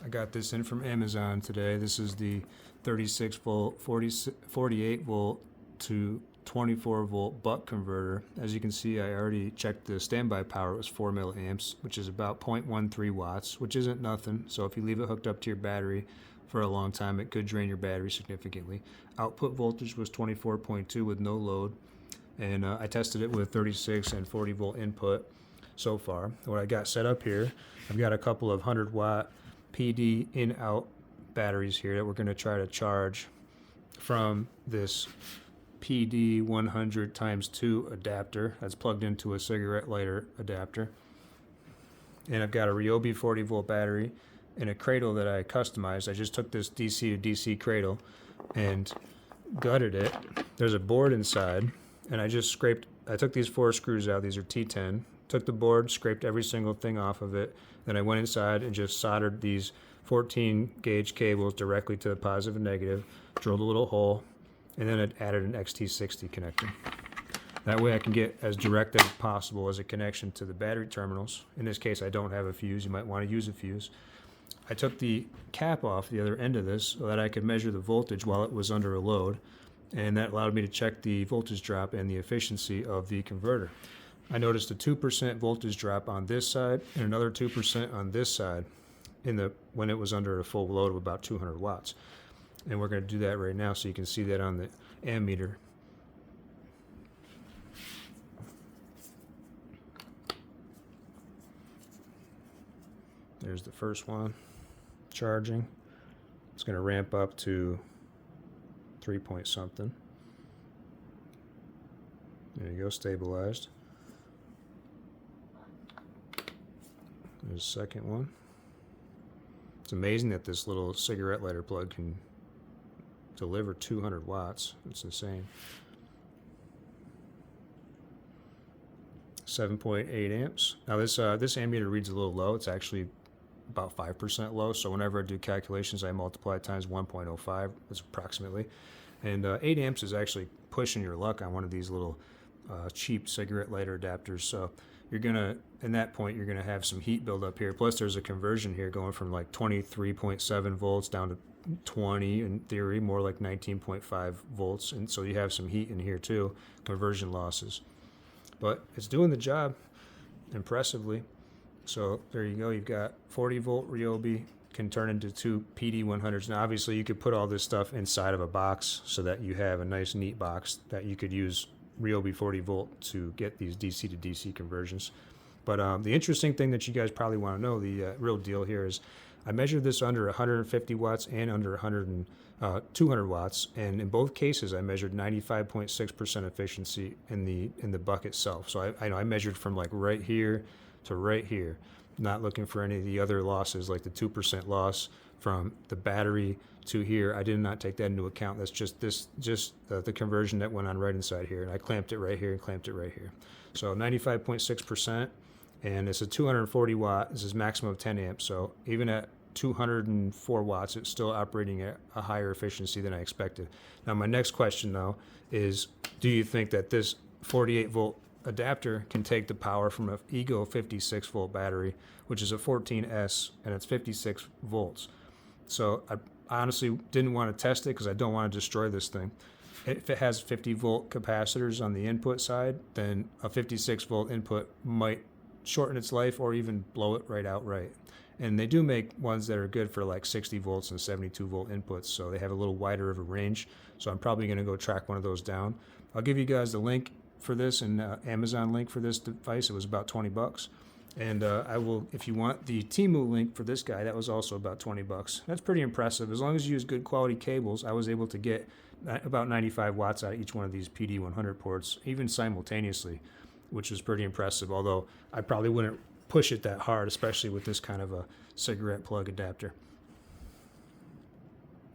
I got this in from Amazon today. This is the 36 volt, 48 volt to 24 volt buck converter. As you can see, I already checked the standby power. It was 4 milliamps, which is about 0.13 watts, which isn't nothing. So if you leave it hooked up to your battery for a long time, it could drain your battery significantly. Output voltage was 24.2 with no load. And I tested it with 36 and 40 volt input so far. What I got set up here, I've got a couple of 100 watt PD in-out batteries here that we're going to try to charge from this PD 100 times 2 adapter that's plugged into a cigarette lighter adapter. And I've got a Ryobi 40 volt battery and a cradle that I customized. I just took this DC to DC cradle and gutted it. There's a board inside, and I took these 4 screws out. These are T10. Took the board, scraped every single thing off of it. Then I went inside and just soldered these 14 gauge cables directly to the positive and negative, drilled a little hole, and then I added an XT60 connector. That way I can get as direct as possible as a connection to the battery terminals. In this case, I don't have a fuse. You might want to use a fuse. I took the cap off the other end of this so that I could measure the voltage while it was under a load, and that allowed me to check the voltage drop and the efficiency of the converter. I noticed a 2% voltage drop on this side and another 2% on this side when it was under a full load of about 200 watts. And we're going to do that right now so you can see that on the ammeter. There's the first one charging. It's going to ramp up to 3 point something. There you go, stabilized. There's the second one. It's amazing that this little cigarette lighter plug can deliver 200 watts. It's insane. 7.8 amps. Now this ammeter reads a little low. It's actually about 5% low. So whenever I do calculations, I multiply times 1.05. That's approximately. And 8 amps is actually pushing your luck on one of these little cheap cigarette lighter adapters. So you're gonna, in that point, you're gonna have some heat build up here. Plus there's a conversion here going from like 23.7 volts down to 20, in theory, more like 19.5 volts. And so you have some heat in here too, conversion losses. But it's doing the job impressively. So there you go. You've got 40 volt Ryobi, can turn into 2 PD 100s. Now obviously you could put all this stuff inside of a box so that you have a nice neat box that you could use Ryobi 40 volt to get these DC to DC conversions. But the interesting thing that you guys probably want to know, the real deal here, is I measured this under 150 watts and under 200 watts, and in both cases I measured 95.6% efficiency in the buck itself. So I measured from like right here to right here, not looking for any of the other losses like the 2% loss from the battery to here. I did not take that into account. That's just the conversion that went on right inside here, and I clamped it right here and clamped it right here. So 95.6%, and it's a 240 watt. This is maximum of 10 amps. So even at 204 watts, it's still operating at a higher efficiency than I expected. Now my next question though is, do you think that this 48 volt adapter can take the power from an Ego 56 volt battery, which is a 14S, and it's 56 volts? So I honestly didn't want to test it because I don't want to destroy this thing. If it has 50 volt capacitors on the input side, then a 56 volt input might shorten its life or even blow it right outright. And they do make ones that are good for like 60 volts and 72 volt inputs, so they have a little wider of a range. So I'm probably going to go track one of those down. I'll give you guys the link for this and Amazon link for this device. It was about 20 bucks. And I will, if you want the Temu link for this guy, that was also about 20 bucks. That's pretty impressive. As long as you use good quality cables, I was able to get about 95 watts out of each one of these PD 100 ports, even simultaneously, which was pretty impressive. Although I probably wouldn't push it that hard, especially with this kind of a cigarette plug adapter.